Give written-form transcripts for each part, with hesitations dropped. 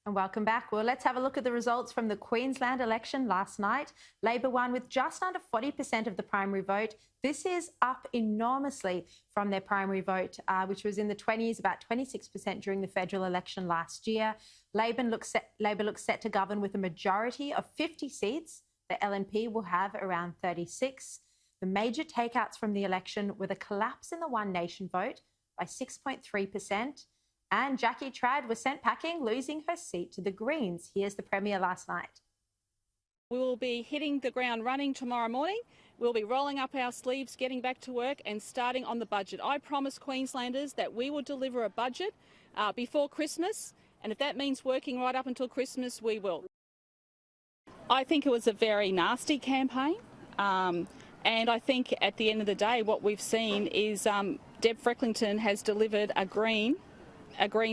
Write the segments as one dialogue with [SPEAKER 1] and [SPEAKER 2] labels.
[SPEAKER 1] And welcome back. Well, let's have a look at the results from the Queensland election last night. Labor won with just under 40% of the primary vote. This is up enormously from their primary vote, which was in the 20s, about 26% during the federal election last year. Labor looks set to govern with a majority of 50 seats. The LNP will have around 36. The major takeouts from the election were the collapse in the One Nation vote by 6.3%. And Jackie Trad was sent packing, losing her seat to the Greens. Here's the Premier last night.
[SPEAKER 2] We will be hitting the ground running tomorrow morning. We'll be rolling up our sleeves, getting back to work and starting on the budget. I promise Queenslanders that we will deliver a budget before Christmas, and if that means working right up until Christmas, we will. I think it was a very nasty campaign, and I think at the end of the day what we've seen is Deb Frecklington has delivered a Green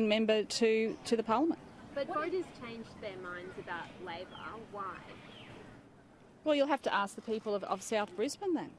[SPEAKER 2] member to the Parliament.
[SPEAKER 3] But voters changed their minds about Labor. Why?
[SPEAKER 2] Well, you'll have to ask the people of South Brisbane then.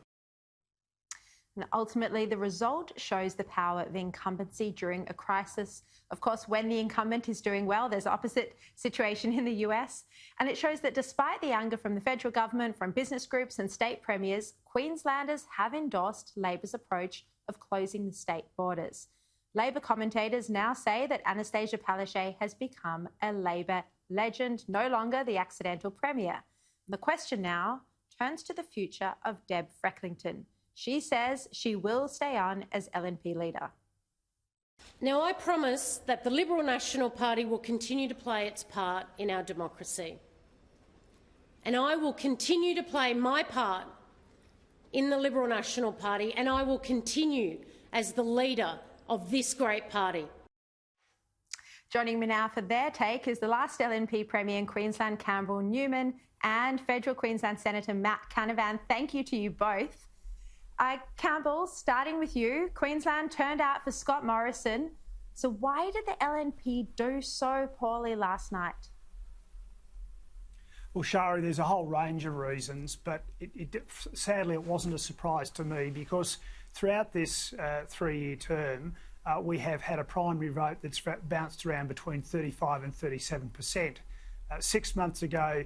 [SPEAKER 1] And ultimately, the result shows the power of incumbency during a crisis. Of course, when the incumbent is doing well, there's opposite situation in the US. And it shows that despite the anger from the federal government, from business groups and state premiers, Queenslanders have endorsed Labor's approach of closing the state borders. Labor commentators now say that Anastasia Palaszczuk has become a Labor legend, no longer the accidental Premier. The question now turns to the future of Deb Frecklington. She says she will stay on as LNP leader.
[SPEAKER 4] Now, I promise that the Liberal National Party will continue to play its part in our democracy. And I will continue to play my part in the Liberal National Party, and I will continue as the leader of this great party.
[SPEAKER 1] Joining me now for their take is the last LNP Premier in Queensland, Campbell Newman, and Federal Queensland Senator Matt Canavan. Thank you to you both. Campbell, starting with you, Queensland turned out for Scott Morrison. So why did the LNP do so poorly last night?
[SPEAKER 5] Well, Shari, there's a whole range of reasons, but sadly it wasn't a surprise to me because throughout this 3-year term, we have had a primary vote that's bounced around between 35 and 37%. 6 months ago,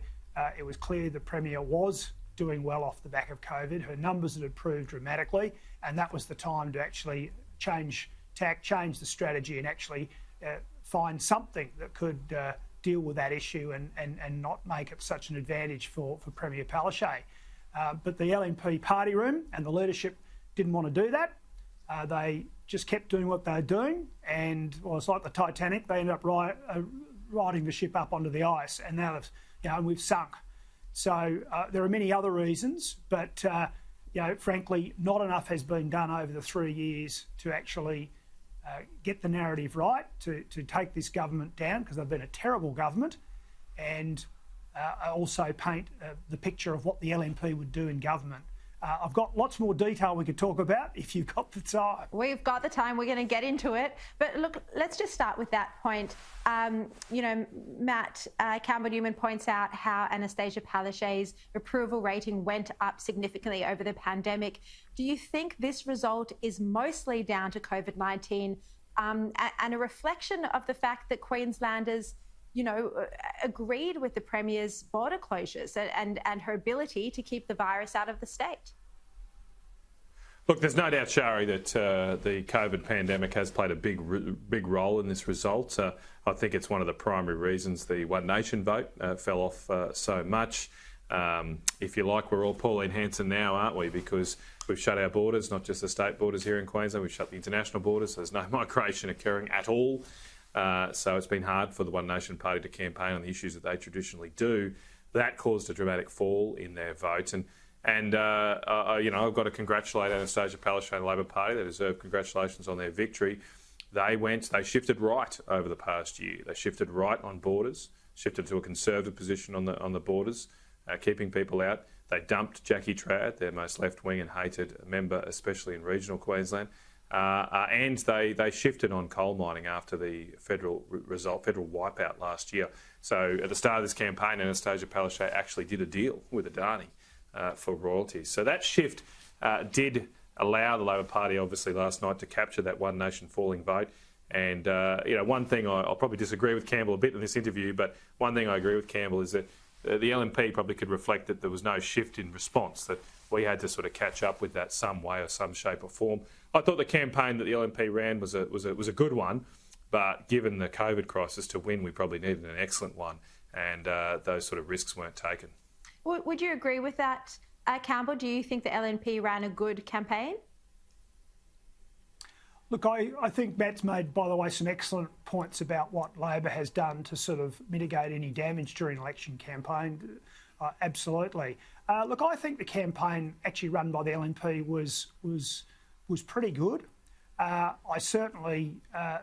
[SPEAKER 5] it was clear the Premier was doing well off the back of COVID. Her numbers had improved dramatically, and that was the time to actually change tack, change the strategy and actually find something that could deal with that issue and not make it such an advantage for Premier Palaszczuk. But the LNP party room and the leadership didn't want to do that. They just kept doing what they were doing, and well, it's like the Titanic. They ended up riding the ship up onto the ice, and now we've sunk. So there are many other reasons, but frankly, not enough has been done over the 3 years to actually get the narrative right, to take this government down, because they've been a terrible government, and also paint the picture of what the LNP would do in government. I've got lots more detail we could talk about if you've got the time.
[SPEAKER 1] We've got the time. We're going to get into it. But look, let's just start with that point. Matt, Campbell Newman points out how Anastasia Palaszczuk's approval rating went up significantly over the pandemic. Do you think this result is mostly down to COVID-19 and a reflection of the fact that Queenslanders agreed with the Premier's border closures and her ability to keep the virus out of the state?
[SPEAKER 6] Look, there's no doubt, Shari, that the COVID pandemic has played a big role in this result. I think it's one of the primary reasons the One Nation vote fell off so much. If you like, we're all Pauline Hanson now, aren't we? Because we've shut our borders, not just the state borders here in Queensland, we've shut the international borders, so there's no migration occurring at all. So it's been hard for the One Nation Party to campaign on the issues that they traditionally do. That caused a dramatic fall in their vote. And I've got to congratulate Anastasia Palaszczuk and the Labor Party. They deserve congratulations on their victory. They shifted right over the past year. They shifted right on borders, shifted to a conservative position on the borders, keeping people out. They dumped Jackie Trad, their most left-wing and hated member, especially in regional Queensland. And they shifted on coal mining after the federal wipeout last year. So at the start of this campaign, Anastasia Palaszczuk actually did a deal with Adani for royalties. So that shift did allow the Labor Party, obviously, last night to capture that One Nation falling vote. And, one thing I'll probably disagree with Campbell a bit in this interview, but one thing I agree with Campbell is that the LNP probably could reflect that there was no shift in response, that we had to sort of catch up with that some way or some shape or form. I thought the campaign that the LNP ran was a good one, but given the COVID crisis to win, we probably needed an excellent one, and those sort of risks weren't taken.
[SPEAKER 1] Would you agree with that, Campbell? Do you think the LNP ran a good campaign?
[SPEAKER 5] Look, I think Matt's made, by the way, some excellent points about what Labor has done to sort of mitigate any damage during election campaign. Absolutely. Look, I think the campaign actually run by the LNP was pretty good. I certainly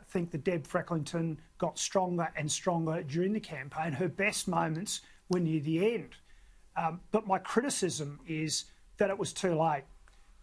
[SPEAKER 5] think that Deb Frecklington got stronger and stronger during the campaign. Her best moments were near the end. But my criticism is that it was too late.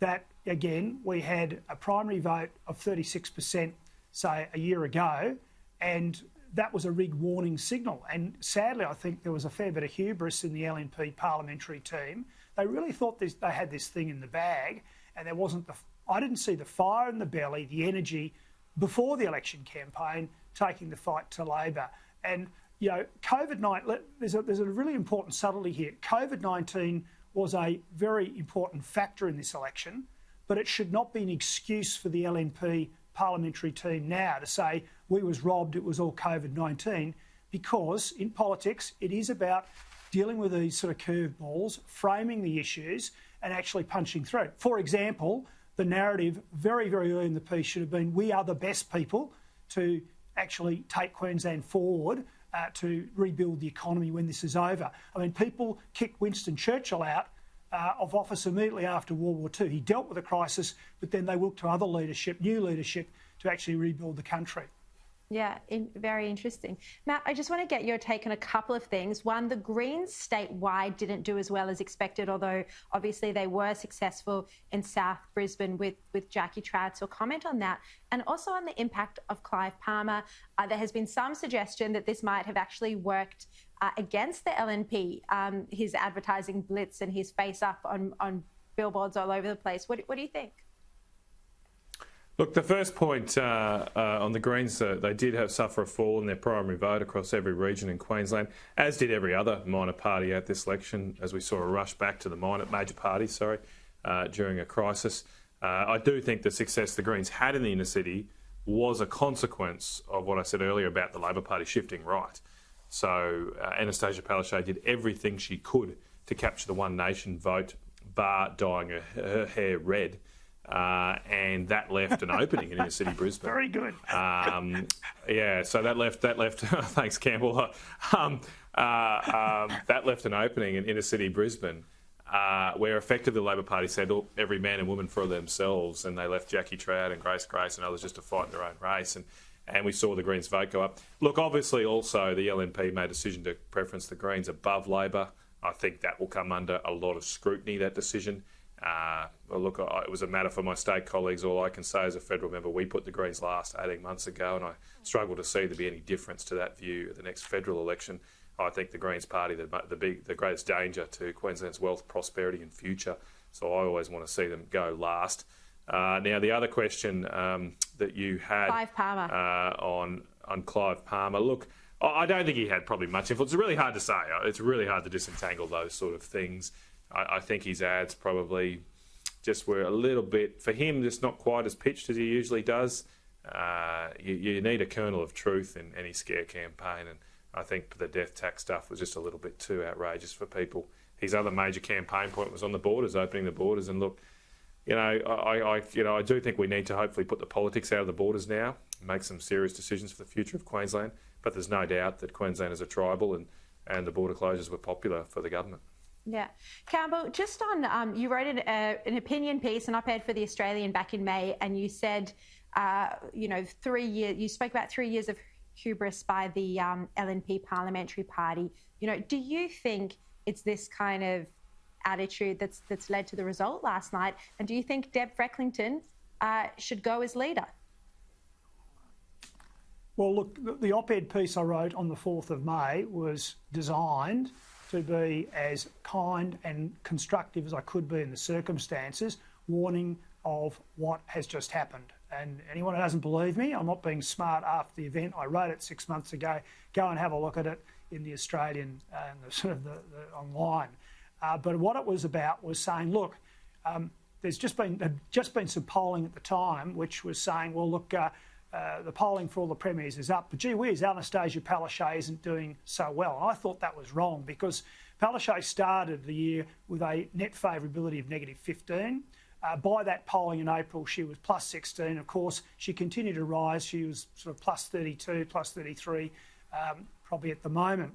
[SPEAKER 5] That, again, we had a primary vote of 36%, say, a year ago, and that was a rigged warning signal. And sadly, I think there was a fair bit of hubris in the LNP parliamentary team. They really thought they had this thing in the bag, and there wasn't I didn't see the fire in the belly, the energy before the election campaign taking the fight to Labor. And, COVID-19, there's a really important subtlety here. COVID-19 was a very important factor in this election, but it should not be an excuse for the LNP parliamentary team now to say we was robbed, it was all COVID-19, because in politics it is about dealing with these sort of curveballs, framing the issues and actually punching through. For example, the narrative very, very early in the piece should have been we are the best people to actually take Queensland forward to rebuild the economy when this is over. I mean, people kicked Winston Churchill out of office immediately after World War II. He dealt with the crisis, but then they looked to other leadership, new leadership, to actually rebuild the country.
[SPEAKER 1] Yeah, very interesting. Matt, I just want to get your take on a couple of things. One, the Greens statewide didn't do as well as expected, although obviously they were successful in South Brisbane with Jackie Trout. So comment on that. And also on the impact of Clive Palmer. There has been some suggestion that this might have actually worked against the LNP, his advertising blitz and his face up on billboards all over the place. What do you think?
[SPEAKER 6] Look, the first point on the Greens, they did suffer a fall in their primary vote across every region in Queensland, as did every other minor party at this election, as we saw a rush back to the major parties, during a crisis. I do think the success the Greens had in the inner city was a consequence of what I said earlier about the Labor Party shifting right. So Anastasia Palaszczuk did everything she could to capture the One Nation vote, bar dyeing her hair red. And that left an opening in inner city Brisbane.
[SPEAKER 5] Very good.
[SPEAKER 6] So that left. Thanks, Campbell. That left an opening in inner city Brisbane, where effectively the Labor Party said, "Oh, every man and woman for themselves," and they left Jackie Trout and Grace and others just to fight in their own race. And we saw the Greens vote go up. Look, obviously, also the LNP made a decision to preference the Greens above Labor. I think that will come under a lot of scrutiny, that decision. Look, it was a matter for my state colleagues. All I can say as a federal member, we put the Greens last 18 months ago, and I struggle to see there be any difference to that view at the next federal election. I think the Greens party, the greatest danger to Queensland's wealth, prosperity and future. So I always want to see them go last. Now, the other question that you had
[SPEAKER 1] Clive Palmer.
[SPEAKER 6] On Clive Palmer, look, I don't think he had probably much influence. It's really hard to say. It's really hard to disentangle those sort of things. I think his ads probably just were a little bit, for him, just not quite as pitched as he usually does. You need a kernel of truth in any scare campaign, and I think the death tax stuff was just a little bit too outrageous for people. His other major campaign point was on the borders, opening the borders, and look, I do think we need to hopefully put the politics out of the borders now, make some serious decisions for the future of Queensland, but there's no doubt that Queensland is a tribal and the border closures were popular for the government.
[SPEAKER 1] Yeah. Campbell, just on, you wrote an opinion piece, an op-ed for The Australian back in May, and you said, 3 years, you spoke about 3 years of hubris by the LNP parliamentary party. Do you think it's this kind of attitude that's led to the result last night? And do you think Deb Frecklington should go as leader?
[SPEAKER 5] Well, look, the op-ed piece I wrote on the 4th of May was designed to be as kind and constructive as I could be in the circumstances, warning of what has just happened. And anyone who doesn't believe me, I'm not being smart after the event. I wrote it 6 months ago. Go and have a look at it in the Australian and the online. But what it was about was saying, look, there's just been some polling at the time which was saying, well, look, the polling for all the premiers is up, but gee whiz, Anastasia Palaszczuk isn't doing so well. And I thought that was wrong because Palaszczuk started the year with a net favourability of -15. By that polling in April, she was +16. Of course, she continued to rise. She was sort of +32, +33, probably at the moment.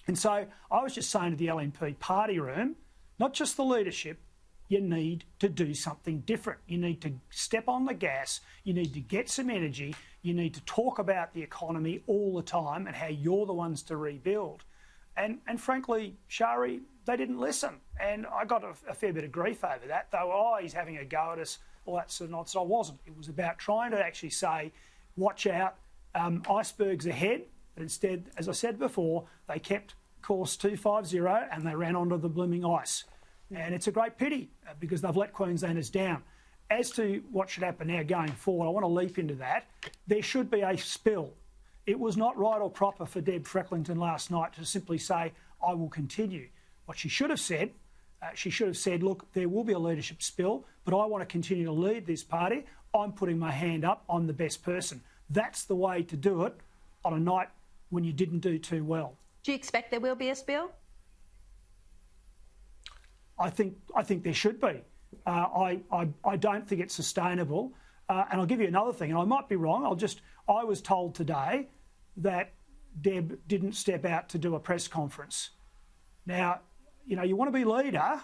[SPEAKER 5] And so I was just saying to the LNP party room, not just the leadership, you need to do something different. You need to step on the gas. You need to get some energy. You need to talk about the economy all the time and how you're the ones to rebuild. And frankly, Shari, they didn't listen. And I got a fair bit of grief over that. They were, oh, he's having a go at us, all that sort of nonsense. I wasn't. It was about trying to actually say, watch out, icebergs ahead. But instead, as I said before, they kept course 250 and they ran onto the blooming ice. And it's a great pity because they've let Queenslanders down. As to what should happen now going forward, I want to leap into that. There should be a spill. It was not right or proper for Deb Frecklington last night to simply say, I will continue. What she should have said, look, there will be a leadership spill, but I want to continue to lead this party. I'm putting my hand up. I'm the best person. That's the way to do it on a night when you didn't do too well.
[SPEAKER 1] Do you expect there will be a spill?
[SPEAKER 5] I think there should be. I don't think it's sustainable. And I'll give you another thing, and I might be wrong. I was told today that Deb didn't step out to do a press conference. Now, you know, you want to be leader,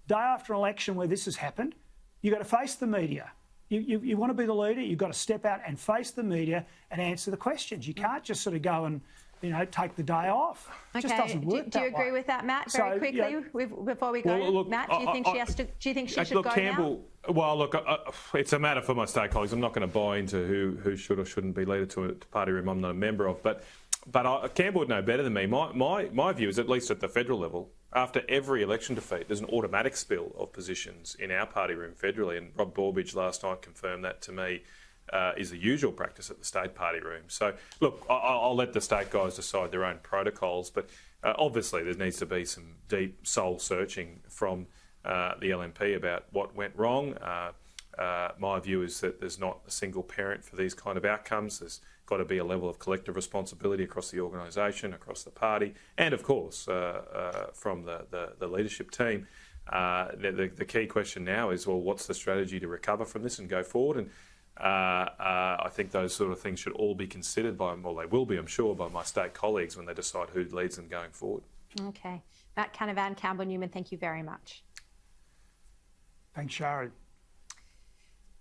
[SPEAKER 5] day after an election where this has happened, you've got to face the media. You want to be the leader, you've got to step out and face the media and answer the questions. You can't just sort of go and, you know, take the day off. It just doesn't work.
[SPEAKER 1] Do you agree with that, Matt? Very quickly, before we go,
[SPEAKER 6] look,
[SPEAKER 1] Matt, do you think she should
[SPEAKER 6] look,
[SPEAKER 1] go
[SPEAKER 6] Campbell,
[SPEAKER 1] now?
[SPEAKER 6] Well, look, it's a matter for my state colleagues. I'm not going to buy into who should or shouldn't be leader to a party room I'm not a member of. But Campbell would know better than me. My view is, at least at the federal level, after every election defeat, there's an automatic spill of positions in our party room federally. And Rob Borbidge last night confirmed that to me. Is the usual practice at the state party room. So, look, I'll let the state guys decide their own protocols, but obviously there needs to be some deep soul searching from the LNP about what went wrong. My view is that there's not a single parent for these kind of outcomes. There's got to be a level of collective responsibility across the organisation, across the party, and of course from the leadership team. The key question now is, well, what's the strategy to recover from this and go forward? And I think those sort of things should all be considered by, well, they will be, I'm sure, by my state colleagues when they decide who leads them going forward. Okay. Matt Canavan, Campbell Newman, thank you very much.
[SPEAKER 5] Thanks, Shari.